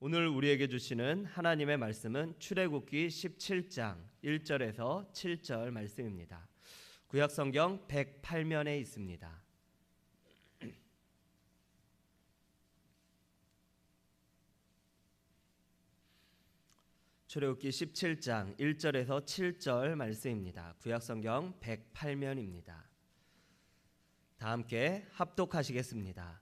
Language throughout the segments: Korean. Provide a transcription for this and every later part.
오늘 우리에게 주시는 하나님의 말씀은 출애굽기 17장 1절에서 7절 말씀입니다. 구약성경 108면에 있습니다. 출애굽기 17장 1절에서 7절 말씀입니다. 구약성경 108면입니다. 다 함께 합독하시겠습니다.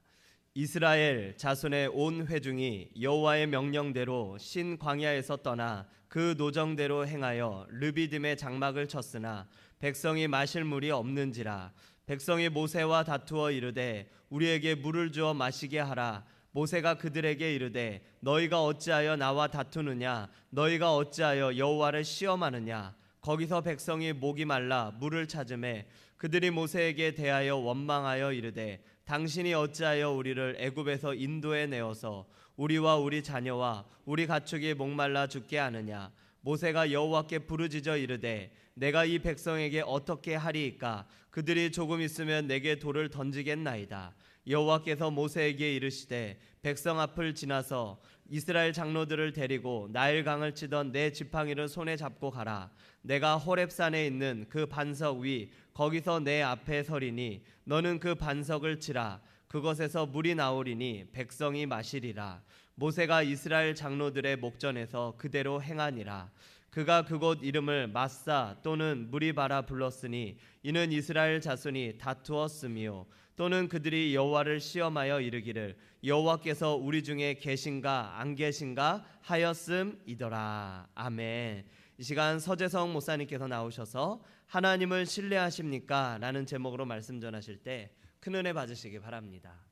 이스라엘 자손의 온 회중이 여호와의 명령대로 신 광야에서 떠나 그 노정대로 행하여 르비딤의 장막을 쳤으나 백성이 마실 물이 없는지라. 백성이 모세와 다투어 이르되 우리에게 물을 주어 마시게 하라. 모세가 그들에게 이르되 너희가 어찌하여 나와 다투느냐? 너희가 어찌하여 여호와를 시험하느냐? 거기서 백성이 목이 말라 물을 찾으매 그들이 모세에게 대하여 원망하여 이르되 당신이 어찌하여 우리를 애굽에서 인도해 내어서 우리와 우리 자녀와 우리 가축이 목말라 죽게 하느냐? 모세가 여호와께 부르짖어 이르되 내가 이 백성에게 어떻게 하리이까? 그들이 조금 있으면 내게 돌을 던지겠나이다. 여호와께서 모세에게 이르시되 백성 앞을 지나서 이스라엘 장로들을 데리고 나일강을 치던 내 지팡이를 손에 잡고 가라. 내가 호렙산에 있는 그 반석 위 거기서 내 앞에 서리니 너는 그 반석을 치라. 그것에서 물이 나오리니 백성이 마시리라. 모세가 이스라엘 장로들의 목전에서 그대로 행하니라. 그가 그곳 이름을 마사 또는 무리바라 불렀으니 이는 이스라엘 자손이 다투었으며 또는 그들이 여호와를 시험하여 이르기를 여호와께서 우리 중에 계신가 안 계신가 하였음이더라. 아멘. 이 시간 서재성 목사님께서 나오셔서 하나님을 신뢰하십니까? 라는 제목으로 말씀 전하실 때 큰 은혜 받으시기 바랍니다.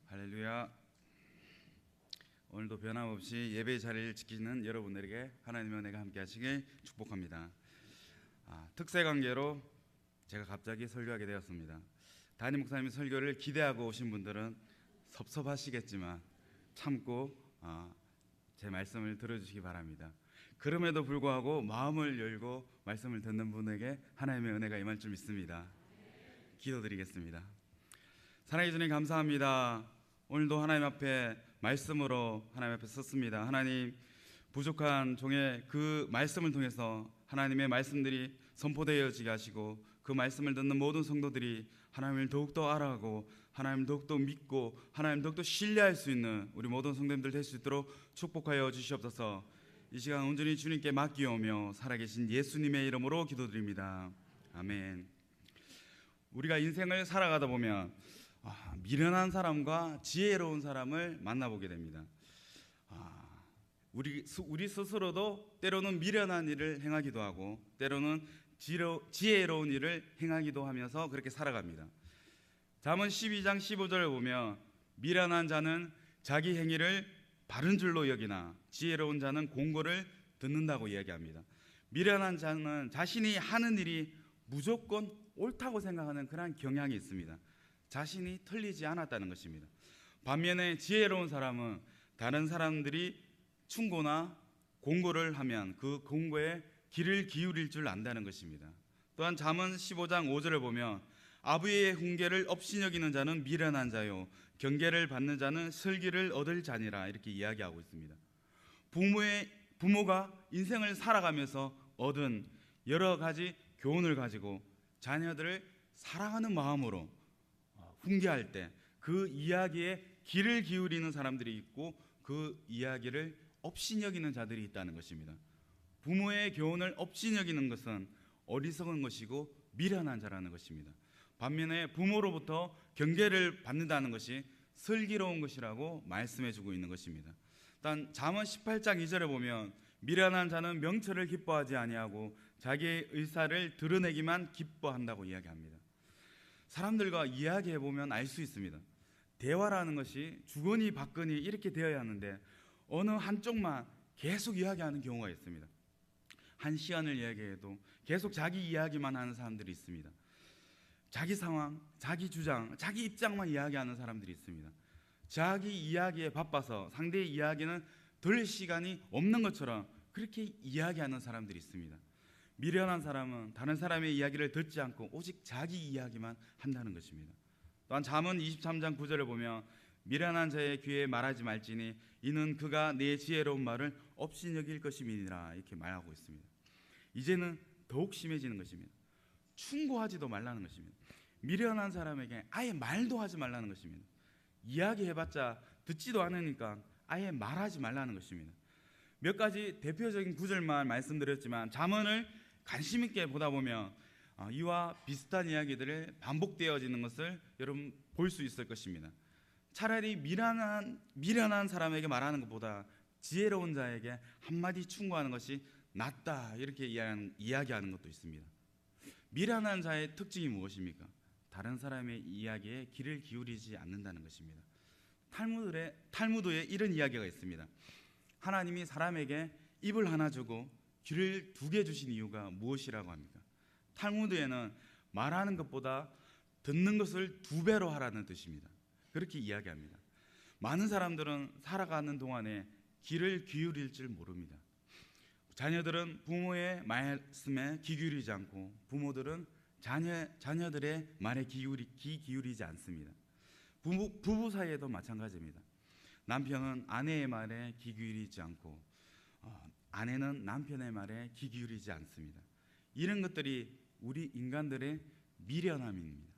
할렐루야. 오늘도 변함없이 예배의 자리를 지키는 여러분들에게 하나님의 은혜가 함께 하시길 축복합니다. 특세 관계로 제가 갑자기 설교하게 되었습니다. 담임 목사님 설교를 기대하고 오신 분들은 섭섭하시겠지만 참고 제 말씀을 들어주시기 바랍니다. 그럼에도 불구하고 마음을 열고 말씀을 듣는 분에게 하나님의 은혜가 임할 줄 믿습니다. 기도드리겠습니다. 사랑해 주님 감사합니다. 오늘도 하나님 앞에 말씀으로 하나님 앞에 섰습니다. 하나님, 부족한 종의 그 말씀을 통해서 하나님의 말씀들이 선포되어지게 하시고 그 말씀을 듣는 모든 성도들이 하나님을 더욱더 알아가고 하나님을 더욱더 믿고 하나님을 더욱더 신뢰할 수 있는 우리 모든 성도님들 될 수 있도록 축복하여 주시옵소서. 이 시간 온전히 주님께 맡기오며 살아계신 예수님의 이름으로 기도드립니다. 아멘. 우리가 인생을 살아가다 보면 미련한 사람과 지혜로운 사람을 만나보게 됩니다. 우리 스스로도 때로는 미련한 일을 행하기도 하고 때로는 지혜로운 일을 행하기도 하면서 그렇게 살아갑니다. 잠언 12장 15절을 보면 미련한 자는 자기 행위를 바른 줄로 여기나 지혜로운 자는 공고를 듣는다고 이야기합니다. 미련한 자는 자신이 하는 일이 무조건 옳다고 생각하는 그런 경향이 있습니다. 자신이 틀리지 않았다는 것입니다. 반면에 지혜로운 사람은 다른 사람들이 충고나 공고를 하면 그 공고에 귀를 기울일 줄 안다는 것입니다. 또한 잠언 15장 5절을 보면 아부의 훈계를 업신여기는 자는 미련한 자요 경계를 받는 자는 슬기를 얻을 자니라 이렇게 이야기하고 있습니다. 부모가 인생을 살아가면서 얻은 여러 가지 교훈을 가지고 자녀들을 사랑하는 마음으로 훈계할 때 그 이야기에 귀를 기울이는 사람들이 있고 그 이야기를 업신여기는 자들이 있다는 것입니다. 부모의 교훈을 업신여기는 것은 어리석은 것이고 미련한 자라는 것입니다. 반면에 부모로부터 경계를 받는다는 것이 슬기로운 것이라고 말씀해주고 있는 것입니다. 단 잠언 18장 2절에 보면 미련한 자는 명철을 기뻐하지 아니하고 자기의 의사를 드러내기만 기뻐한다고 이야기합니다. 사람들과 이야기해보면 알 수 있습니다. 대화라는 것이 주거니 받거니 이렇게 되어야 하는데 어느 한쪽만 계속 이야기하는 경우가 있습니다. 한 시간을 이야기해도 계속 자기 이야기만 하는 사람들이 있습니다. 자기 상황, 자기 주장, 자기 입장만 이야기하는 사람들이 있습니다. 자기 이야기에 바빠서 상대의 이야기는 들을 시간이 없는 것처럼 그렇게 이야기하는 사람들이 있습니다. 미련한 사람은 다른 사람의 이야기를 듣지 않고 오직 자기 이야기만 한다는 것입니다. 또한 잠언 23장 9절을 보면 미련한 자의 귀에 말하지 말지니 이는 그가 내 지혜로운 말을 없이 여길 것임이니라 이렇게 말하고 있습니다. 이제는 더욱 심해지는 것입니다. 충고하지도 말라는 것입니다. 미련한 사람에게 아예 말도 하지 말라는 것입니다. 이야기해봤자 듣지도 않으니까 아예 말하지 말라는 것입니다. 몇 가지 대표적인 구절만 말씀드렸지만 잠언을 관심 있게 보다 보면 이와 비슷한 이야기들을 반복되어지는 것을 여러분 볼 수 있을 것입니다. 차라리 미련한 사람에게 말하는 것보다 지혜로운 자에게 한마디 충고하는 것이 낫다 이렇게 이야기하는 것도 있습니다. 미련한 자의 특징이 무엇입니까? 다른 사람의 이야기에 귀를 기울이지 않는다는 것입니다. 탈무드에 이런 이야기가 있습니다. 하나님이 사람에게 입을 하나 주고 귀를 2개 주신 이유가 무엇이라고 합니까? 탈무드에는 말하는 것보다 듣는 것을 2배로 하라는 뜻입니다. 그렇게 이야기합니다. 많은 사람들은 살아가는 동안에 귀를 기울일 줄 모릅니다. 자녀들은 부모의 말씀에 귀 기울이지 않고 부모들은 자녀들의 말에 귀 기울이지 않습니다. 부부 사이에도 마찬가지입니다. 남편은 아내의 말에 귀 기울이지 않고 아내는 남편의 말에 귀 기울이지 않습니다. 이런 것들이 우리 인간들의 미련함입니다.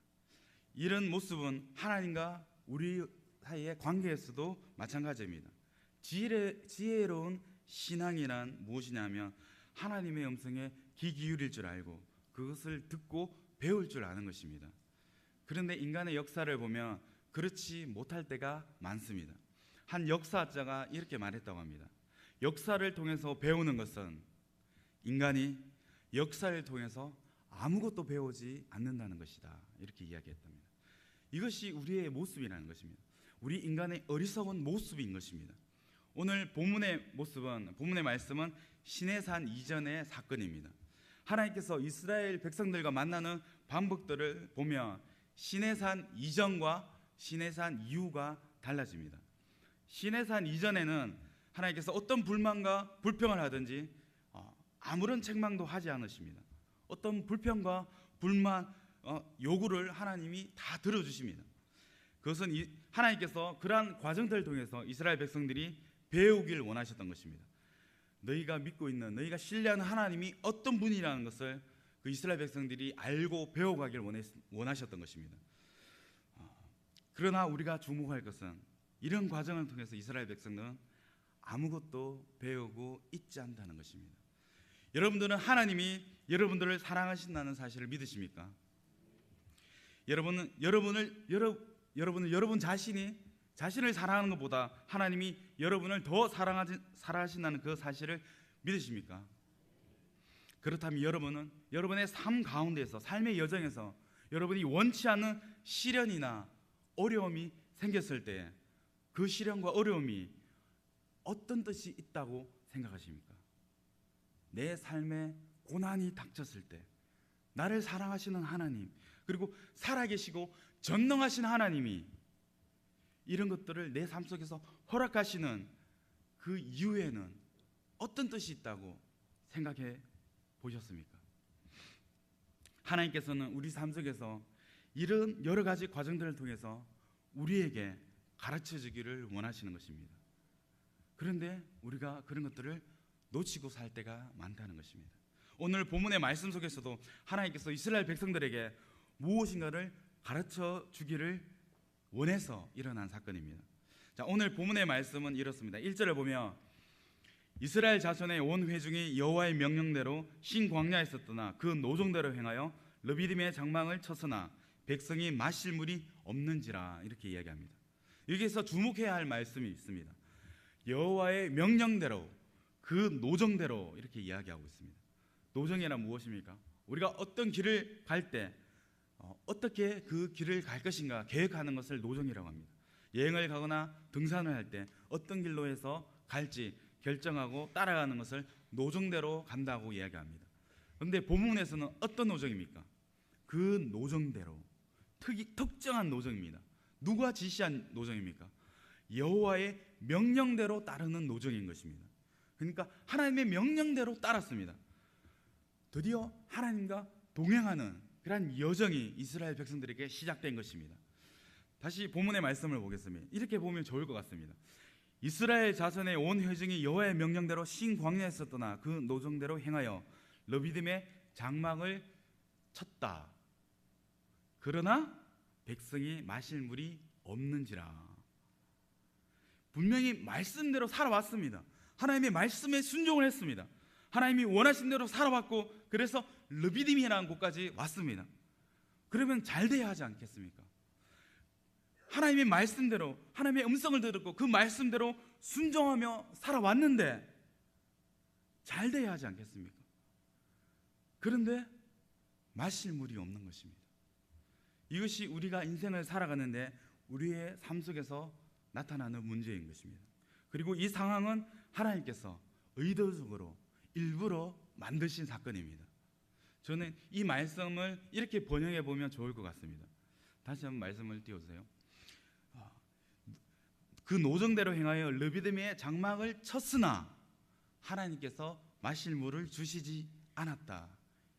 이런 모습은 하나님과 우리 사이의 관계에서도 마찬가지입니다. 지혜로운 신앙이란 무엇이냐면 하나님의 음성에 귀 기울일 줄 알고 그것을 듣고 배울 줄 아는 것입니다. 그런데 인간의 역사를 보면 그렇지 못할 때가 많습니다. 한 역사학자가 이렇게 말했다고 합니다. 역사를 통해서 배우는 것은 인간이 역사를 통해서 아무것도 배우지 않는다는 것이다 이렇게 이야기했답니다. 이것이 우리의 모습이라는 것입니다. 우리 인간의 어리석은 모습인 것입니다. 오늘 본문의 말씀은 시내산 이전의 사건입니다. 하나님께서 이스라엘 백성들과 만나는 방법들을 보면 시내산 이전과 시내산 이후가 달라집니다. 시내산 이전에는 하나님께서 어떤 불만과 불평을 하든지 아무런 책망도 하지 않으십니다. 어떤 불평과 불만, 요구를 하나님이 다 들어주십니다. 그것은 하나님께서 그러한 과정들을 통해서 이스라엘 백성들이 배우길 원하셨던 것입니다. 너희가 믿고 있는, 너희가 신뢰하는 하나님이 어떤 분이라는 것을 그 이스라엘 백성들이 알고 배워가길 원하셨던 것입니다. 그러나 우리가 주목할 것은 이런 과정을 통해서 이스라엘 백성들은 아무것도 배우고 있지 않다는 것입니다. 여러분들은 하나님이 여러분들을 사랑하신다는 사실을 믿으십니까? 여러분은 여러분 자신을 사랑하는 것보다 하나님이 여러분을 더 사랑하신다는 그 사실을 믿으십니까? 그렇다면 여러분은 여러분의 삶 가운데서 삶의 여정에서 여러분이 원치 않는 시련이나 어려움이 생겼을 때 그 시련과 어려움이 어떤 뜻이 있다고 생각하십니까? 내 삶에 고난이 닥쳤을 때 나를 사랑하시는 하나님, 그리고 살아계시고 전능하신 하나님이 이런 것들을 내 삶 속에서 허락하시는 그 이유에는 어떤 뜻이 있다고 생각해 보셨습니까? 하나님께서는 우리 삶 속에서 이런 여러 가지 과정들을 통해서 우리에게 가르쳐 주기를 원하시는 것입니다. 그런데 우리가 그런 것들을 놓치고 살 때가 많다는 것입니다. 오늘 본문의 말씀 속에서도 하나님께서 이스라엘 백성들에게 무엇인가를 가르쳐 주기를 원해서 일어난 사건입니다. 자, 오늘 본문의 말씀은 이렇습니다. 1절을 보면 이스라엘 자손의 온 회중이 여호와의 명령대로 신 광야에 있었더나 그 노종대로 행하여 르비딤의 장막을 쳤으나 백성이 마실 물이 없는지라 이렇게 이야기합니다. 여기에서 주목해야 할 말씀이 있습니다. 여호와의 명령대로 그 노정대로 이렇게 이야기하고 있습니다. 노정이란 무엇입니까? 우리가 어떤 길을 갈 때 어떻게 그 길을 갈 것인가 계획하는 것을 노정이라고 합니다. 여행을 가거나 등산을 할 때 어떤 길로 해서 갈지 결정하고 따라가는 것을 노정대로 간다고 이야기합니다. 그런데 본문에서는 어떤 노정입니까? 그 노정대로 특정한 노정입니다. 누가 지시한 노정입니까? 여호와의 명령대로 따르는 노정인 것입니다. 그러니까 하나님의 명령대로 따랐습니다. 드디어 하나님과 동행하는 그런 여정이 이스라엘 백성들에게 시작된 것입니다. 다시 본문의 말씀을 보겠습니다. 이렇게 보면 좋을 것 같습니다. 이스라엘 자손의 온 회중이 여호와의 명령대로 신광야에서 떠나 그 노정대로 행하여 르비딤의 장막을 쳤다. 그러나 백성이 마실 물이 없는지라. 분명히 말씀대로 살아왔습니다. 하나님의 말씀에 순종을 했습니다. 하나님이 원하신 대로 살아왔고, 그래서 르비딤이라는 곳까지 왔습니다. 그러면 잘 돼야 하지 않겠습니까? 하나님의 말씀대로, 하나님의 음성을 들었고 그 말씀대로 순종하며 살아왔는데 잘 돼야 하지 않겠습니까? 그런데 마실 물이 없는 것입니다. 이것이 우리가 인생을 살아가는데 우리의 삶 속에서 나타나는 문제인 것입니다. 그리고 이 상황은 하나님께서 의도적으로 일부러 만드신 사건입니다. 저는 이 말씀을 이렇게 번역해 보면 좋을 것 같습니다. 다시 한번 말씀을 띄워주세요. 그 노정대로 행하여 르비딤의 장막을 쳤으나 하나님께서 마실 물을 주시지 않았다.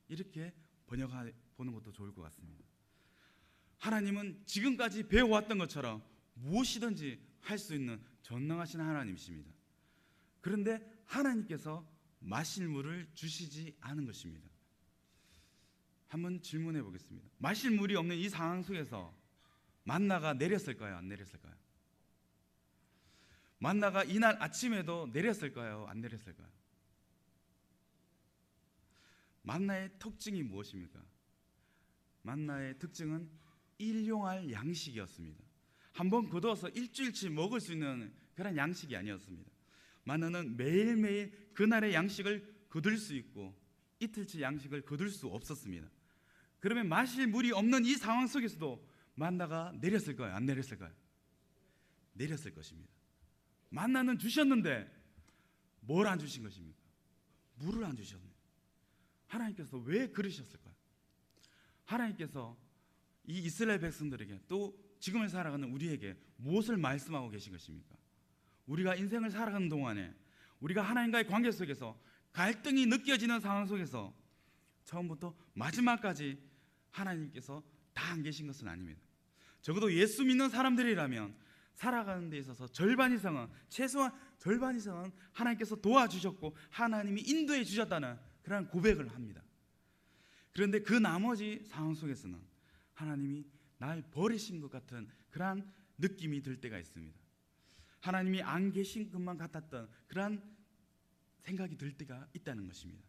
이렇게 번역해 보는 것도 좋을 것 같습니다. 하나님은 지금까지 배워왔던 것처럼 무엇이든지 할 수 있는 전능하신 하나님이십니다. 그런데 하나님께서 마실 물을 주시지 않은 것입니다. 한번 질문해 보겠습니다. 마실 물이 없는 이 상황 속에서 만나가 내렸을까요? 안 내렸을까요? 만나가 이날 아침에도 내렸을까요? 안 내렸을까요? 만나의 특징이 무엇입니까? 만나의 특징은 일용할 양식이었습니다. 한번 거두어서 일주일치 먹을 수 있는 그런 양식이 아니었습니다. 만나는 매일매일 그날의 양식을 거둘 수 있고 이틀치 양식을 거둘 수 없었습니다. 그러면 마실 물이 없는 이 상황 속에서도 만나가 내렸을까요? 안 내렸을까요? 내렸을 것입니다. 만나는 주셨는데 뭘 안 주신 것입니까? 물을 안 주셨네요. 하나님께서 왜 그러셨을까요? 하나님께서 이 이스라엘 백성들에게 또 지금을 살아가는 우리에게 무엇을 말씀하고 계신 것입니까? 우리가 인생을 살아가는 동안에 우리가 하나님과의 관계 속에서 갈등이 느껴지는 상황 속에서 처음부터 마지막까지 하나님께서 다 안 계신 것은 아닙니다. 적어도 예수 믿는 사람들이라면 살아가는 데 있어서 절반 이상은, 최소한 절반 이상은 하나님께서 도와주셨고 하나님이 인도해 주셨다는 그런 고백을 합니다. 그런데 그 나머지 상황 속에서는 하나님이 날 버리신 것 같은 그러한 느낌이 들 때가 있습니다. 하나님이 안 계신 것만 같았던 그러한 생각이 들 때가 있다는 것입니다.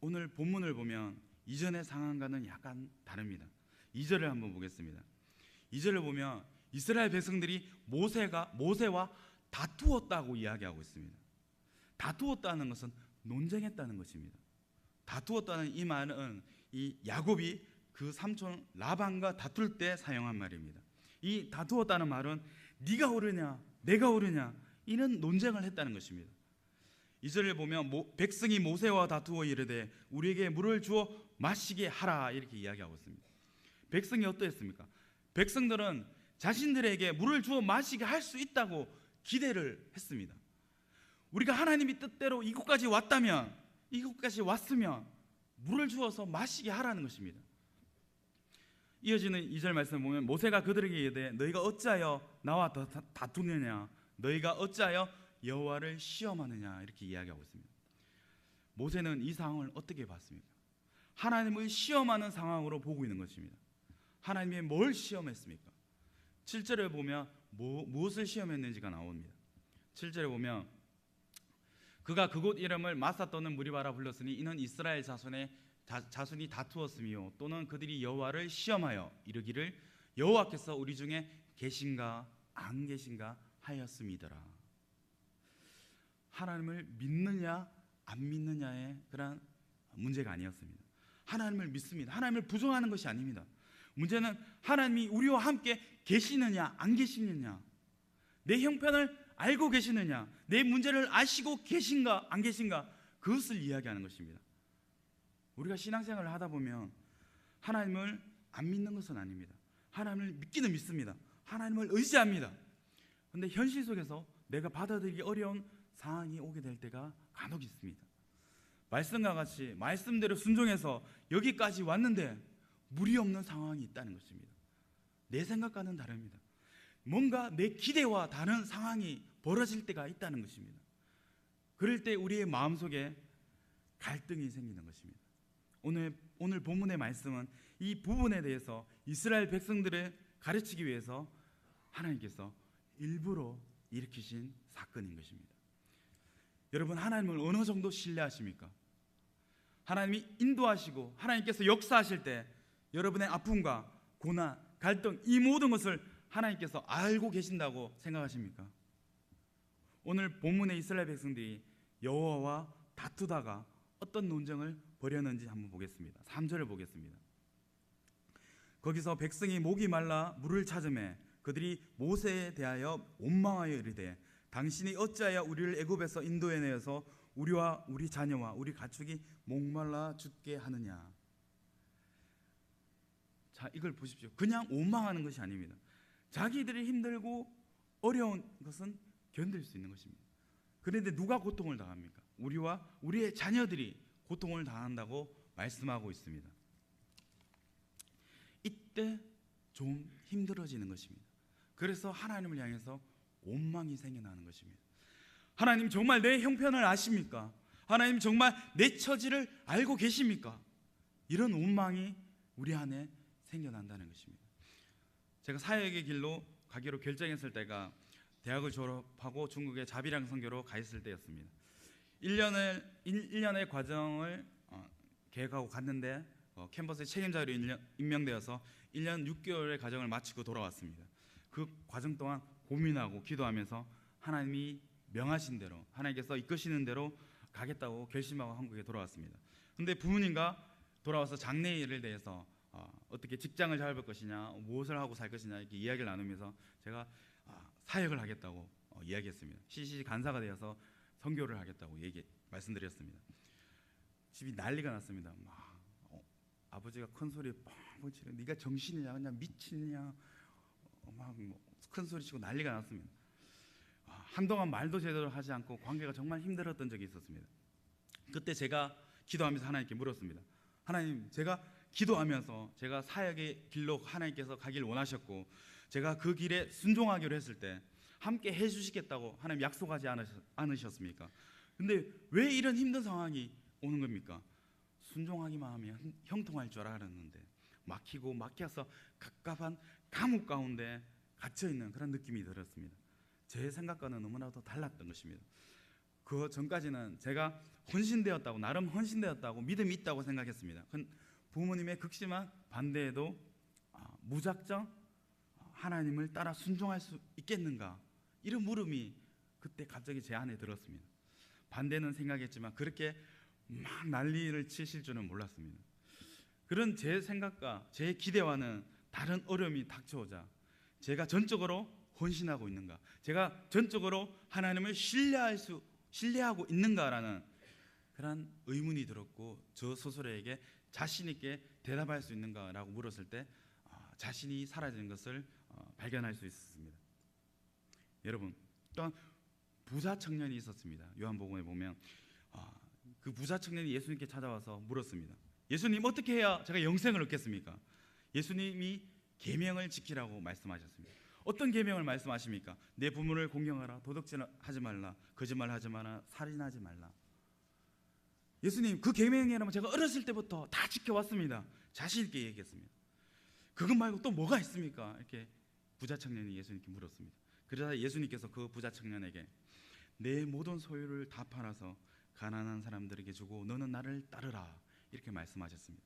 오늘 본문을 보면 이전의 상황과는 약간 다릅니다. 2절을 한번 보겠습니다. 2절을 보면 이스라엘 백성들이 모세와 다투었다고 이야기하고 있습니다. 다투었다는 것은 논쟁했다는 것입니다. 다투었다는 이 말은 이 야곱이 그 삼촌 라반과 다툴 때 사용한 말입니다. 이 다투었다는 말은 네가 옳으냐 내가 옳으냐 이런 논쟁을 했다는 것입니다. 2절을 보면 백성이 모세와 다투어 이르되 우리에게 물을 주어 마시게 하라 이렇게 이야기하고 있습니다. 백성이 어떠했습니까? 백성들은 자신들에게 물을 주어 마시게 할 수 있다고 기대를 했습니다. 우리가 하나님이 뜻대로 이곳까지 왔다면, 이곳까지 왔으면 물을 주어서 마시게 하라는 것입니다. 이어지는 2절 말씀 보면 모세가 그들에게 이르되 너희가 어찌하여 나와 다투느냐 너희가 어찌하여 여호와를 시험하느냐 이렇게 이야기하고 있습니다. 모세는 이 상황을 어떻게 봤습니까? 하나님을 시험하는 상황으로 보고 있는 것입니다. 하나님이 뭘 시험했습니까? 7절에 보면 무엇을 시험했는지가 나옵니다. 7절에 보면 그가 그곳 이름을 마사 또는 무리바라 불렀으니 이는 이스라엘 자손이 다투었으며 또는 그들이 여호와를 시험하여 이르기를 여호와께서 우리 중에 계신가 안 계신가 하였음이더라. 하나님을 믿느냐 안 믿느냐의 그런 문제가 아니었습니다. 하나님을 믿습니다. 하나님을 부정하는 것이 아닙니다. 문제는 하나님이 우리와 함께 계시느냐 안 계시느냐, 내 형편을 알고 계시느냐, 내 문제를 아시고 계신가 안 계신가, 그것을 이야기하는 것입니다. 우리가 신앙생활을 하다 보면 하나님을 안 믿는 것은 아닙니다. 하나님을 믿기는 믿습니다. 하나님을 의지합니다. 그런데 현실 속에서 내가 받아들이기 어려운 상황이 오게 될 때가 간혹 있습니다. 말씀과 같이 말씀대로 순종해서 여기까지 왔는데 물이 없는 상황이 있다는 것입니다. 내 생각과는 다릅니다. 뭔가 내 기대와 다른 상황이 벌어질 때가 있다는 것입니다. 그럴 때 우리의 마음속에 갈등이 생기는 것입니다. 오늘 본문의 말씀은 이 부분에 대해서 이스라엘 백성들을 가르치기 위해서 하나님께서 일부러 일으키신 사건인 것입니다. 여러분, 하나님을 어느 정도 신뢰하십니까? 하나님이 인도하시고 하나님께서 역사하실 때 여러분의 아픔과 고난, 갈등, 이 모든 것을 하나님께서 알고 계신다고 생각하십니까? 오늘 본문의 이스라엘 백성들이 여호와와 다투다가 어떤 논쟁을 벌였는지 한번 보겠습니다. 3절을 보겠습니다. 거기서 백성이 목이 말라 물을 찾으매 그들이 모세에 대하여 원망하여 이르되 당신이 어찌하여 우리를 애굽에서 인도해 내어서 우리와 우리 자녀와 우리 가축이 목말라 죽게 하느냐. 자, 이걸 보십시오. 그냥 원망하는 것이 아닙니다. 자기들이 힘들고 어려운 것은 견딜 수 있는 것입니다. 그런데 누가 고통을 당합니까? 우리와 우리의 자녀들이 고통을 당한다고 말씀하고 있습니다. 이때 좀 힘들어지는 것입니다. 그래서 하나님을 향해서 원망이 생겨나는 것입니다. 하나님 정말 내 형편을 아십니까? 하나님 정말 내 처지를 알고 계십니까? 이런 원망이 우리 안에 생겨난다는 것입니다. 제가 사역의 길로 가기로 결정했을 때가 대학을 졸업하고 중국의 자비랑 선교로 가 있을 때였습니다. 1년의 과정을 계획하고 갔는데 캠퍼스의 책임자로 임명되어서 1년 6개월의 과정을 마치고 돌아왔습니다. 그 과정 동안 고민하고 기도하면서 하나님이 명하신 대로, 하나님께서 이끄시는 대로 가겠다고 결심하고 한국에 돌아왔습니다. 그런데 부모님과 돌아와서 장래일에 대해서 어떻게 직장을 잡을 것이냐, 무엇을 하고 살 것이냐 이렇게 이야기를 나누면서 제가 사역을 하겠다고 이야기했습니다. CCC 간사가 되어서 선교를 하겠다고 말씀드렸습니다. 집이 난리가 났습니다. 아버지가 큰 소리에 뻥뻥 치고 네가 정신이냐 그냥 미치냐 막 큰 소리 치고 난리가 났습니다. 한동안 말도 제대로 하지 않고 관계가 정말 힘들었던 적이 있었습니다. 그때 제가 기도하면서 하나님께 물었습니다. 하나님, 제가 기도하면서 제가 사역의 길로 하나님께서 가길 원하셨고 제가 그 길에 순종하기로 했을 때 함께 해주시겠다고 하나님 약속하지 않으셨습니까? 근데 왜 이런 힘든 상황이 오는 겁니까? 순종하기만 하면 형통할 줄 알았는데 막히고 막혀서 갑갑한 감옥 가운데 갇혀있는 그런 느낌이 들었습니다. 제 생각과는 너무나도 달랐던 것입니다. 그 전까지는 제가 헌신되었다고, 나름 헌신되었다고, 믿음이 있다고 생각했습니다. 부모님의 극심한 반대에도 무작정 하나님을 따라 순종할 수 있겠는가, 이런 물음이 그때 갑자기 제 안에 들었습니다. 반대는 생각했지만 그렇게 막 난리를 치실 줄은 몰랐습니다. 그런 제 생각과 제 기대와는 다른 어려움이 닥쳐오자 제가 전적으로 헌신하고 있는가, 제가 전적으로 하나님을 신뢰하고 있는가라는 그런 의문이 들었고 저 스스로에게 자신 있게 대답할 수 있는가라고 물었을 때 자신이 사라지는 것을 발견할 수 있었습니다. 여러분, 또한 부자 청년이 있었습니다. 요한복음에 보면 그 부자 청년이 예수님께 찾아와서 물었습니다. 예수님, 어떻게 해야 제가 영생을 얻겠습니까? 예수님이 계명을 지키라고 말씀하셨습니다. 어떤 계명을 말씀하십니까? 내 부모를 공경하라, 도둑질하지 말라, 거짓말하지 마라, 살인하지 말라. 예수님, 그 계명이라면 제가 어렸을 때부터 다 지켜왔습니다. 자신 있게 얘기했습니다. 그것 말고 또 뭐가 있습니까? 이렇게 부자 청년이 예수님께 물었습니다. 그러자 예수님께서 그 부자 청년에게 내 모든 소유를 다 팔아서 가난한 사람들에게 주고 너는 나를 따르라, 이렇게 말씀하셨습니다.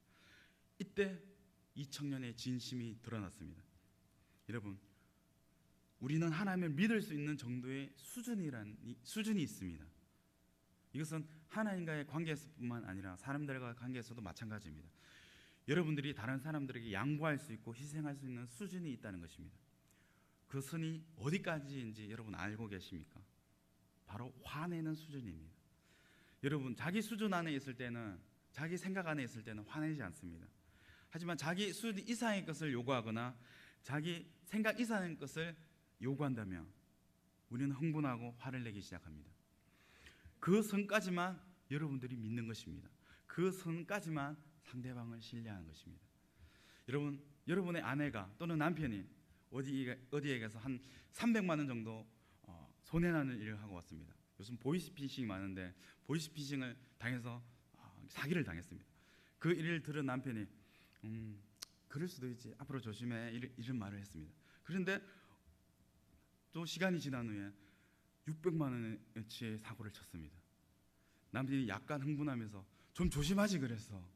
이때 이 청년의 진심이 드러났습니다. 여러분, 우리는 하나님을 믿을 수 있는 정도의 수준이 있습니다. 이것은 하나님과의 관계에서뿐만 아니라 사람들과의 관계에서도 마찬가지입니다. 여러분들이 다른 사람들에게 양보할 수 있고 희생할 수 있는 수준이 있다는 것입니다. 그 선이 어디까지인지 여러분 알고 계십니까? 바로 화내는 수준입니다. 여러분, 자기 수준 안에 있을 때는, 자기 생각 안에 있을 때는 화내지 않습니다. 하지만 자기 수준 이상의 것을 요구하거나 자기 생각 이상의 것을 요구한다면 우리는 흥분하고 화를 내기 시작합니다. 그 선까지만 여러분들이 믿는 것입니다. 그 선까지만 상대방을 신뢰하는 것입니다. 여러분, 여러분의 아내가 또는 남편이 어디에 가서 한 300만 원 정도 손해나는 일을 하고 왔습니다. 요즘 보이스피싱이 많은데 보이스피싱을 당해서 사기를 당했습니다. 그 일을 들은 남편이 그럴 수도 있지, 앞으로 조심해, 이런 말을 했습니다. 그런데 또 시간이 지난 후에 600만 원어치의 사고를 쳤습니다. 남편이 약간 흥분하면서 좀 조심하지 그랬어,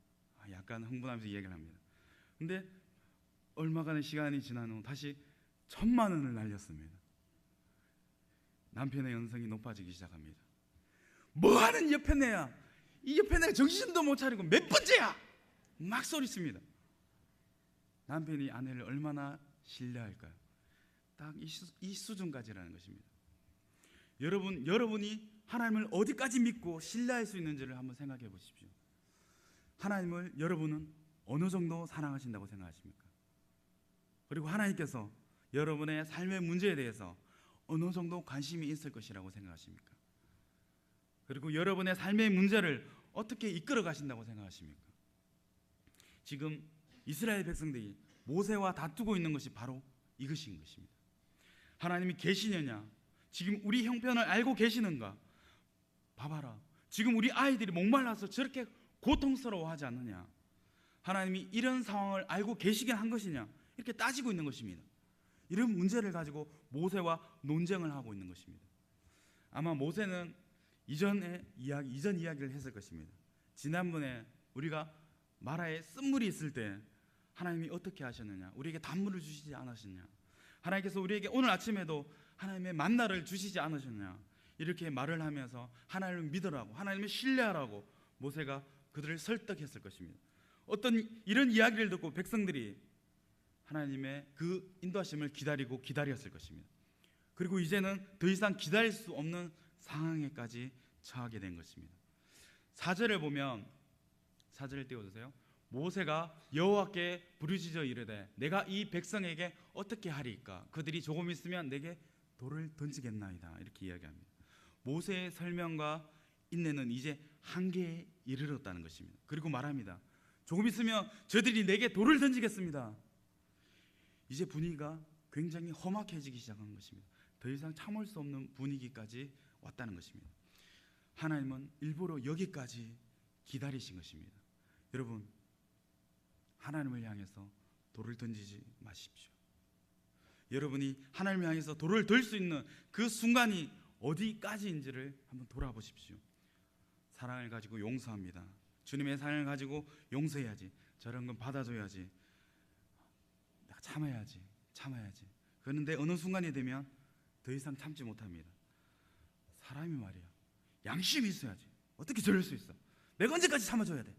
약간 흥분하면서 이야기를 합니다. 근데 얼마간의 시간이 지난 후 다시 1000만 원을 날렸습니다. 남편의 연성이 높아지기 시작합니다. 뭐하는 옆에내야, 이 옆에내가 정신도 못 차리고 몇 번째야, 막 소리칩니다. 남편이 아내를 얼마나 신뢰할까요? 딱 이 수준까지라는 것입니다. 여러분이 하나님을 어디까지 믿고 신뢰할 수 있는지를 한번 생각해 보십시오. 하나님을 여러분은 어느 정도 사랑하신다고 생각하십니까? 그리고 하나님께서 여러분의 삶의 문제에 대해서 어느 정도 관심이 있을 것이라고 생각하십니까? 그리고 여러분의 삶의 문제를 어떻게 이끌어 가신다고 생각하십니까? 지금 이스라엘 백성들이 모세와 다투고 있는 것이 바로 이것인 것입니다. 하나님이 계시느냐? 지금 우리 형편을 알고 계시는가? 봐봐라, 지금 우리 아이들이 목말라서 저렇게 고통스러워하지 않느냐? 하나님이 이런 상황을 알고 계시긴 한 것이냐? 이렇게 따지고 있는 것입니다. 이런 문제를 가지고 모세와 논쟁을 하고 있는 것입니다. 아마 모세는 이전 이야기를 했을 것입니다. 지난번에 우리가 마라에 쓴물이 있을 때 하나님이 어떻게 하셨느냐? 우리에게 단물을 주시지 않으셨냐? 하나님께서 우리에게 오늘 아침에도 하나님의 만나를 주시지 않으셨냐? 이렇게 말을 하면서 하나님을 믿으라고, 하나님을 신뢰하라고 모세가 그들을 설득했을 것입니다. 어떤 이런 이야기를 듣고 백성들이 하나님의 그 인도하심을 기다렸을 것입니다. 그리고 이제는 더 이상 기다릴 수 없는 상황에까지 처하게 된 것입니다. 4절을 보면, 4절을 띄워주세요. 모세가 여호와께 부르짖어 이르되 내가 이 백성에게 어떻게 하리이까? 그들이 조금 있으면 내게 돌을 던지겠나이다. 이렇게 이야기합니다. 모세의 설명과 인내는 이제 한계에 이르렀다는 것입니다. 그리고 말합니다. 조금 있으면 저들이 내게 돌을 던지겠습니다. 이제 분위기가 굉장히 험악해지기 시작한 것입니다. 더 이상 참을 수 없는 분위기까지 왔다는 것입니다. 하나님은 일부러 여기까지 기다리신 것입니다. 여러분, 하나님을 향해서 돌을 던지지 마십시오. 여러분이 하나님을 향해서 돌을 들 수 있는 그 순간이 어디까지인지를 한번 돌아보십시오. 사랑을 가지고 용서합니다. 주님의 사랑을 가지고 용서해야지, 저런 건 받아줘야지, 내가 참아야지. 그런데 어느 순간이 되면 더 이상 참지 못합니다. 사람이 말이야, 양심이 있어야지. 어떻게 저럴 수 있어? 내가 언제까지 참아줘야 돼?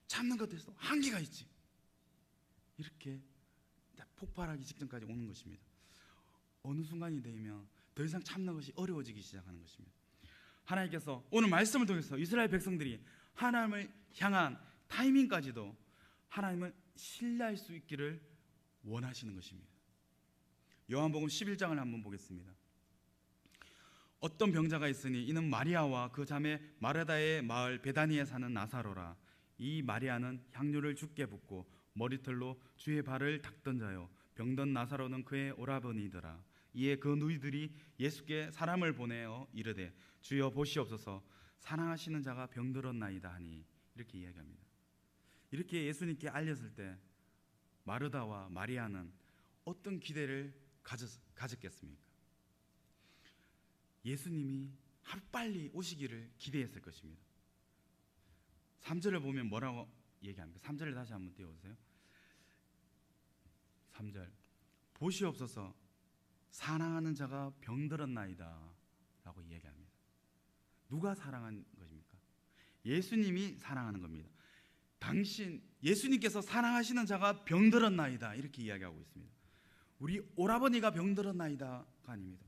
참는 것에서 한계가 있지. 이렇게 폭발하기 직전까지 오는 것입니다. 어느 순간이 되면 더 이상 참는 것이 어려워지기 시작하는 것입니다. 하나님께서 오늘 말씀을 통해서 이스라엘 백성들이 하나님을 향한 타이밍까지도 하나님을 신뢰할 수 있기를 원하시는 것입니다. 요한복음 11장을 한번 보겠습니다. 어떤 병자가 있으니 이는 마리아와 그 자매 마르다의 마을 베다니에 사는 나사로라. 이 마리아는 향료를 주께 붓고 머리털로 주의 발을 닦던 자요, 병든 나사로는 그의 오라버니더라. 이에 그 누이들이 예수께 사람을 보내어 이르되 주여 보시옵소서, 사랑하시는 자가 병들었나이다 하니, 이렇게 이야기합니다. 이렇게 예수님께 알렸을 때 마르다와 마리아는 어떤 기대를 가졌겠습니까? 예수님이 하루빨리 오시기를 기대했을 것입니다. 3절을 보면 뭐라고 얘기합니까? 3절을 다시 한번 띄워주세요. 3절, 보시옵소서, 사랑하는 자가 병들었나이다 라고 이야기합니다. 누가 사랑한 것입니까? 예수님이 사랑하는 겁니다. 예수님께서 사랑하시는 자가 병들었나이다, 이렇게 이야기하고 있습니다. 우리 오라버니가 병들었나이다가 아닙니다.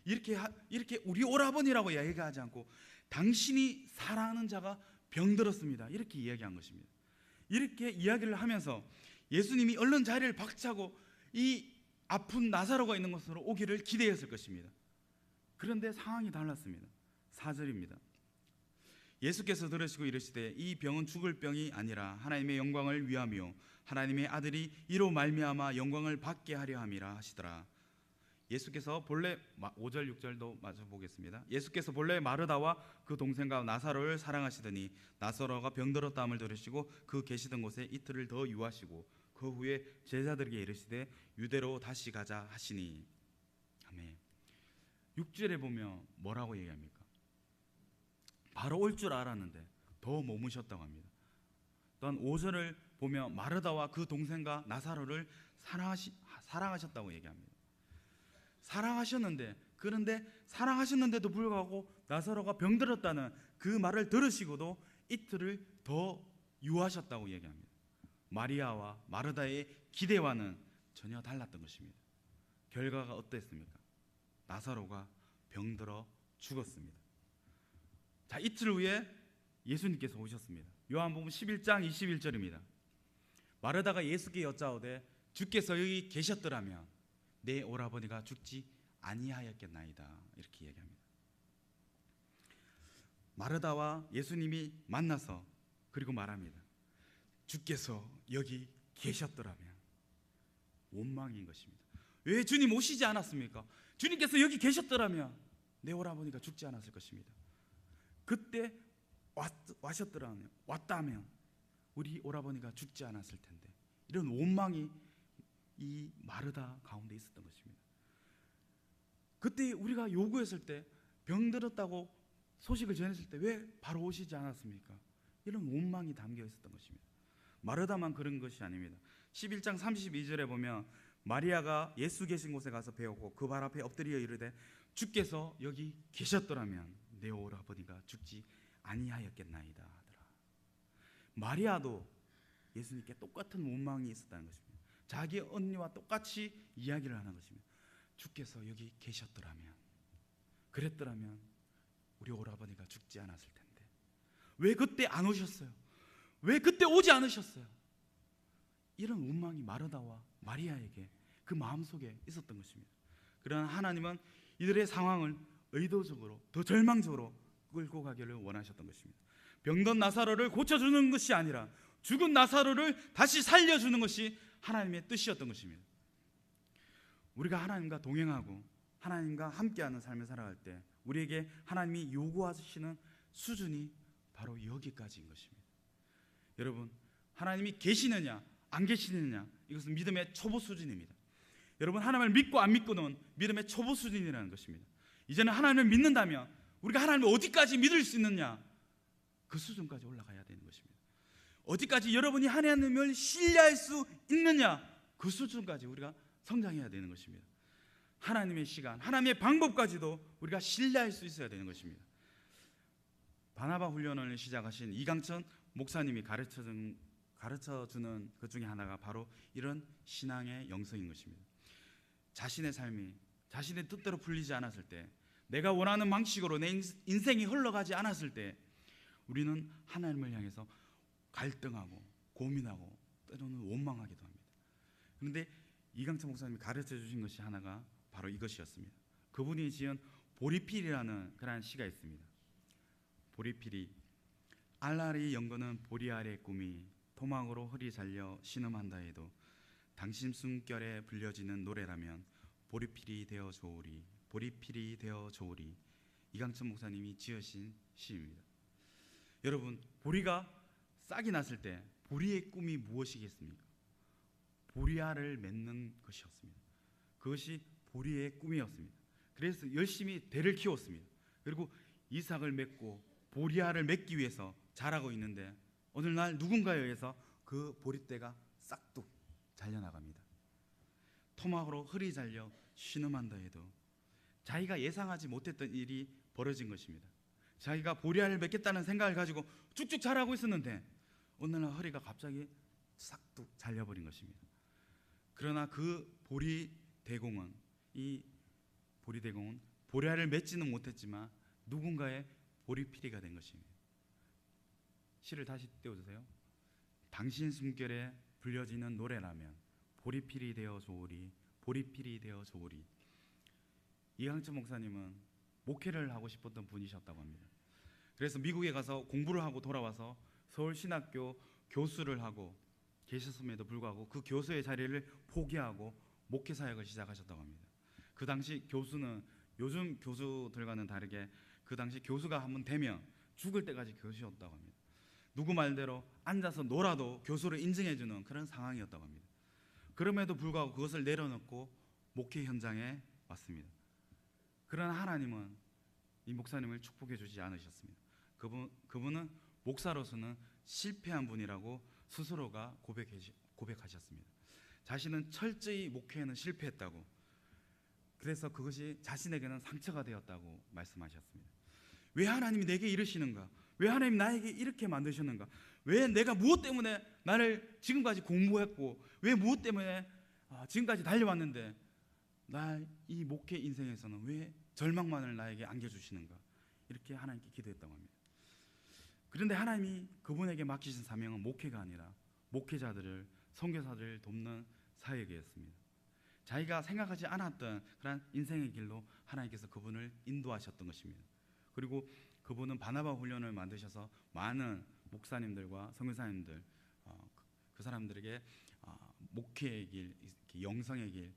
이렇게 우리 오라버니라고 이야기하지 않고 당신이 사랑하는 자가 병들었습니다, 이렇게 이야기한 것입니다. 이렇게 이야기를 하면서 예수님이 얼른 자리를 박차고 이 아픈 나사로가 있는 곳으로 오기를 기대했을 것입니다. 그런데 상황이 달랐습니다. 4절입니다. 예수께서 들으시고 이르시되 이 병은 죽을 병이 아니라 하나님의 영광을 위하며 하나님의 아들이 이로 말미암아 영광을 받게 하려 함이라 하시더라. 예수께서 본래 5절 6절도 마저 보겠습니다. 예수께서 본래 마르다와 그 동생과 나사로를 사랑하시더니 나사로가 병들었다함을 들으시고 그 계시던 곳에 이틀을 더 유하시고 그 후에 제자들에게 이르시되 유대로 다시 가자 하시니. 아멘. 6절에 보면 뭐라고 얘기합니까? 바로 올 줄 알았는데 더 머무셨다고 합니다. 또한 5절을 보면 마르다와 그 동생과 나사로를 사랑하셨다고 얘기합니다. 사랑하셨는데, 그런데 사랑하셨는데도 불구하고 나사로가 병들었다는 그 말을 들으시고도 이틀을 더 유하셨다고 얘기합니다. 마리아와 마르다의 기대와는 전혀 달랐던 것입니다. 결과가 어땠습니까? 나사로가 병들어 죽었습니다. 자, 이틀 후에 예수님께서 오셨습니다. 요한복음 11장 21절입니다. 마르다가 예수께 여짜오되 주께서 여기 계셨더라면 내 오라버니가 죽지 아니하였겠나이다. 이렇게 얘기합니다. 마르다와 예수님이 만나서 그리고 말합니다. 주께서 여기 계셨더라면. 원망인 것입니다. 왜 주님 오시지 않았습니까? 주님께서 여기 계셨더라면 내 오라버니가 죽지 않았을 것입니다. 그때 왔다면 우리 오라버니가 죽지 않았을 텐데. 이런 원망이 이 마르다 가운데 있었던 것입니다. 그때 우리가 요구했을 때, 병들었다고 소식을 전했을 때 왜 바로 오시지 않았습니까? 이런 원망이 담겨 있었던 것입니다. 마르다만 그런 것이 아닙니다. 11장 32절에 보면 마리아가 예수 계신 곳에 가서 배우고 그 발 앞에 엎드려 이르되 주께서 여기 계셨더라면 내 오라버니가 죽지 아니하였겠나이다 하더라. 마리아도 예수님께 똑같은 원망이 있었다는 것입니다. 자기 언니와 똑같이 이야기를 하는 것입니다. 주께서 여기 계셨더라면, 그랬더라면 우리 오라버니가 죽지 않았을 텐데 왜 그때 안 오셨어요? 왜 그때 오지 않으셨어요? 이런 원망이 마르다와 마리아에게 그 마음속에 있었던 것입니다. 그러나 하나님은 이들의 상황을 의도적으로 더 절망적으로 끌고 가기를 원하셨던 것입니다. 병든 나사로를 고쳐주는 것이 아니라 죽은 나사로를 다시 살려주는 것이 하나님의 뜻이었던 것입니다. 우리가 하나님과 동행하고 하나님과 함께하는 삶을 살아갈 때 우리에게 하나님이 요구하시는 수준이 바로 여기까지인 것입니다. 여러분, 하나님이 계시느냐 안 계시느냐, 이것은 믿음의 초보 수준입니다. 여러분, 하나님을 믿고 안 믿고는 믿음의 초보 수준이라는 것입니다. 이제는 하나님을 믿는다면 우리가 하나님을 어디까지 믿을 수 있느냐, 그 수준까지 올라가야 되는 것입니다. 어디까지 여러분이 하나님을 신뢰할 수 있느냐, 그 수준까지 우리가 성장해야 되는 것입니다. 하나님의 시간, 하나님의 방법까지도 우리가 신뢰할 수 있어야 되는 것입니다. 바나바 훈련을 시작하신 이강천 목사님이 가르쳐주는 것 중에 하나가 바로 이런 신앙의 영성인 것입니다. 자신의 삶이 자신의 뜻대로 풀리지 않았을 때, 내가 원하는 방식으로 내 인생이 흘러가지 않았을 때 우리는 하나님을 향해서 갈등하고 고민하고 때로는 원망하기도 합니다. 그런데 이강천 목사님이 가르쳐 주신 것이 하나가 바로 이것이었습니다. 그분이 지은 보리필이라는 그런 시가 있습니다. 보리필이 알라리 연거는 보리 아래 꿈이 토막으로 허리 잘려 신음한다 해도 당신 숨결에 불려지는 노래라면 보리필이 되어 좋으리, 보리필이 되어 좋으리. 이강천 목사님이 지으신 시입니다. 여러분, 보리가 싹이 났을 때 보리의 꿈이 무엇이겠습니까? 보리알을 맺는 것이었습니다. 그것이 보리의 꿈이었습니다. 그래서 열심히 대를 키웠습니다. 그리고 이삭을 맺고 보리알을 맺기 위해서 자라고 있는데 어느 날 누군가에 의해서 그 보리대가 싹둑 잘려나갑니다. 토막으로 흙이 잘려 신음한다 해도 자기가 예상하지 못했던 일이 벌어진 것입니다. 자기가 보리알을 맺겠다는 생각을 가지고 쭉쭉 자라고 있었는데 어느 날 허리가 갑자기 싹둑 잘려버린 것입니다. 그러나 그 보리대공은 보리알을 맺지는 못했지만 누군가의 보리피리가 된 것입니다. 시를 다시 띄워주세요. 당신 숨결에 불려지는 노래라면 보리필이 되어 좋으리, 보리필이 되어 좋으리. 이강천 목사님은 목회를 하고 싶었던 분이셨다고 합니다. 그래서 미국에 가서 공부를 하고 돌아와서 서울신학교 교수를 하고 계셨음에도 불구하고 그 교수의 자리를 포기하고 목회 사역을 시작하셨다고 합니다. 그 당시 교수는 요즘 교수들과는 다르게 그 당시 교수가 한번 되면 죽을 때까지 교수였다고 합니다. 누구 말대로 앉아서 놀아도 교수를 인정해주는 그런 상황이었다고 합니다. 그럼에도 불구하고 그것을 내려놓고 목회 현장에 왔습니다. 그러나 하나님은 이 목사님을 축복해 주지 않으셨습니다. 그분은 목사로서는 실패한 분이라고 스스로가 고백하셨습니다. 자신은 철저히 목회에는 실패했다고, 그래서 그것이 자신에게는 상처가 되었다고 말씀하셨습니다. 왜 하나님이 내게 이러시는가? 왜 하나님 나에게 이렇게 만드셨는가? 왜 내가 무엇 때문에 나를 지금까지 공부했고, 왜 무엇 때문에 지금까지 달려왔는데 나 이 목회 인생에서는 왜 절망만을 나에게 안겨주시는가? 이렇게 하나님께 기도했다고 합니다. 그런데 하나님이 그분에게 맡기신 사명은 목회가 아니라 목회자들을, 선교사들을 돕는 사역이었습니다. 자기가 생각하지 않았던 그런 인생의 길로 하나님께서 그분을 인도하셨던 것입니다. 그리고 그분은 바나바 훈련을 만드셔서 많은 목사님들과 선교사님들, 그 사람들에게 목회의 길, 영성의 길,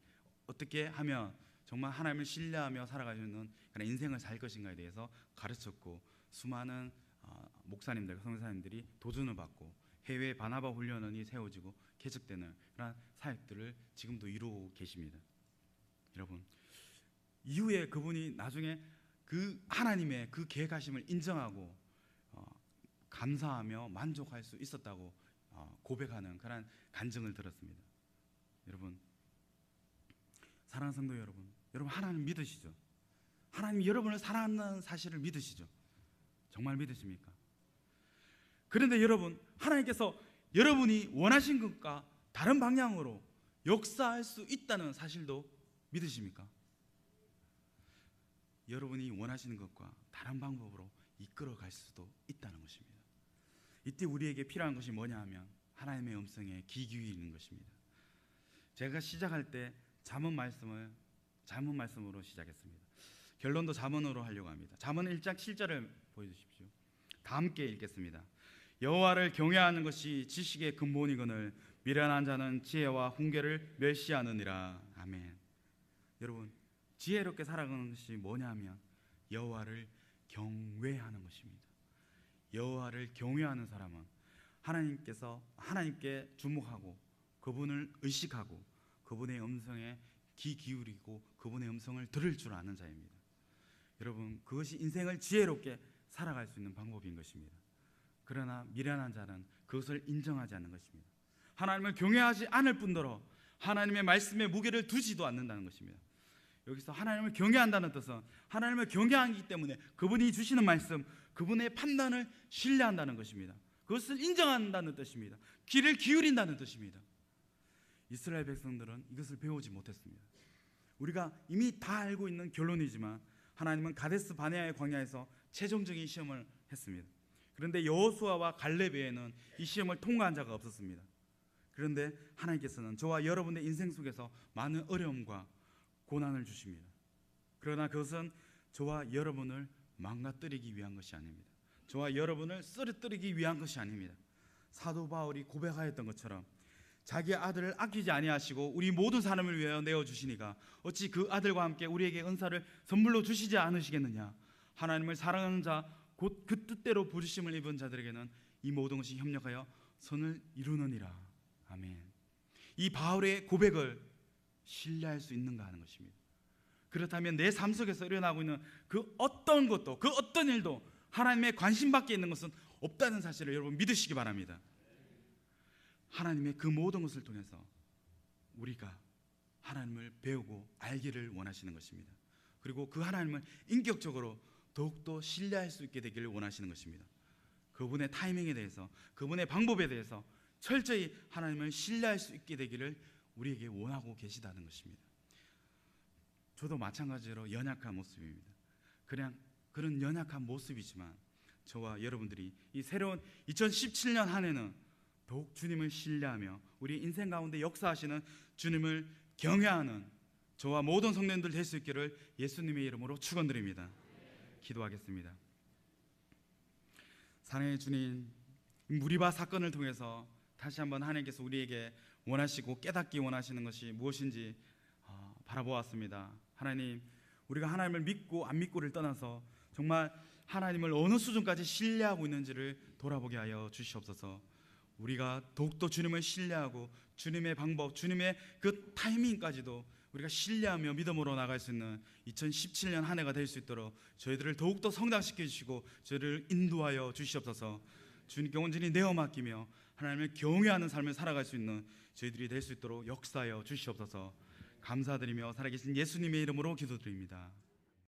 어떻게 하면 정말 하나님을 신뢰하며 살아가는 그런 인생을 살 것인가에 대해서 가르쳤고, 수많은 목사님들, 선교사님들이 도전을 받고 해외 바나바 훈련원이 세워지고 개척되는 그런 사역들을 지금도 이루고 계십니다. 여러분, 이후에 그분이 나중에 그 하나님의 그 계획하심을 인정하고 감사하며 만족할 수 있었다고 고백하는 그런 간증을 들었습니다. 여러분, 사랑하는 성도 여러분, 하나님 믿으시죠? 하나님 여러분을 사랑한다는 사실을 믿으시죠? 정말 믿으십니까? 그런데 여러분, 하나님께서 여러분이 원하신 것과 다른 방향으로 역사할 수 있다는 사실도 믿으십니까? 여러분이 원하시는 것과 다른 방법으로 이끌어갈 수도 있다는 것입니다. 이때 우리에게 필요한 것이 뭐냐 하면 하나님의 음성에 귀 기울이는 것입니다. 제가 시작할 때 잠언 말씀으로 시작했습니다. 결론도 잠언으로 하려고 합니다. 잠언 1장 7절을 보여주십시오. 다 함께 읽겠습니다. 여호와를 경외하는 것이 지식의 근본이거늘 미련한 자는 지혜와 훈계를 멸시하느니라. 아멘. 여러분, 지혜롭게 살아가는 것이 뭐냐면 여호와를 경외하는 것입니다. 여호와를 경외하는 사람은 하나님께 주목하고 그분을 의식하고 그분의 음성에 귀 기울이고 그분의 음성을 들을 줄 아는 자입니다. 여러분, 그것이 인생을 지혜롭게 살아갈 수 있는 방법인 것입니다. 그러나 미련한 자는 그것을 인정하지 않는 것입니다. 하나님을 경외하지 않을 뿐더러 하나님의 말씀에 무게를 두지도 않는다는 것입니다. 여기서 하나님을 경외한다는 뜻은 하나님을 경외하기 때문에 그분이 주시는 말씀, 그분의 판단을 신뢰한다는 것입니다. 그것을 인정한다는 뜻입니다. 귀를 기울인다는 뜻입니다. 이스라엘 백성들은 이것을 배우지 못했습니다. 우리가 이미 다 알고 있는 결론이지만 하나님은 가데스 바네아의 광야에서 최종적인 시험을 했습니다. 그런데 여호수아와 갈렙에는 이 시험을 통과한 자가 없었습니다. 그런데 하나님께서는 저와 여러분의 인생 속에서 많은 어려움과 고난을 주십니다. 그러나 그것은 저와 여러분을 망가뜨리기 위한 것이 아닙니다. 저와 여러분을 쓰러뜨리기 위한 것이 아닙니다. 사도 바울이 고백하였던 것처럼 자기 아들을 아끼지 아니하시고 우리 모든 사람을 위하여 내어주시니까 어찌 그 아들과 함께 우리에게 은사를 선물로 주시지 않으시겠느냐. 하나님을 사랑하는 자 곧 그 뜻대로 부르심을 입은 자들에게는 이 모든 것이 협력하여 선을 이루느니라. 아멘. 이 바울의 고백을 신뢰할 수 있는가 하는 것입니다. 그렇다면 내 삶 속에서 일어나고 있는 그 어떤 것도, 그 어떤 일도 하나님의 관심 밖에 있는 것은 없다는 사실을 여러분 믿으시기 바랍니다. 하나님의 그 모든 것을 통해서 우리가 하나님을 배우고 알기를 원하시는 것입니다. 그리고 그 하나님을 인격적으로 더욱더 신뢰할 수 있게 되기를 원하시는 것입니다. 그분의 타이밍에 대해서, 그분의 방법에 대해서 철저히 하나님을 신뢰할 수 있게 되기를 우리에게 원하고 계시다는 것입니다. 저도 마찬가지로 연약한 모습입니다. 그냥 그런 연약한 모습이지만 저와 여러분들이 이 새로운 2017년 한 해는 더욱 주님을 신뢰하며 우리 인생 가운데 역사하시는 주님을 경외하는 저와 모든 성도님들 될 수 있기를 예수님의 이름으로 축원드립니다. 기도하겠습니다. 사랑의 주님, 무리바 사건을 통해서 다시 한번 하나님께서 우리에게 원하시고 깨닫기 원하시는 것이 무엇인지 바라보았습니다. 하나님, 우리가 하나님을 믿고 안 믿고를 떠나서 정말 하나님을 어느 수준까지 신뢰하고 있는지를 돌아보게 하여 주시옵소서. 우리가 더욱더 주님을 신뢰하고 주님의 방법, 주님의 그 타이밍까지도 우리가 신뢰하며 믿음으로 나갈 수 있는 2017년 한 해가 될 수 있도록 저희들을 더욱더 성장시켜 주시고 저희를 인도하여 주시옵소서. 주님께 온전히 내어 맡기며 하나님을 경외하는 삶을 살아갈 수 있는 저희들이 될 수 있도록 역사하여 주시옵소서. 감사드리며 살아계신 예수님의 이름으로 기도드립니다.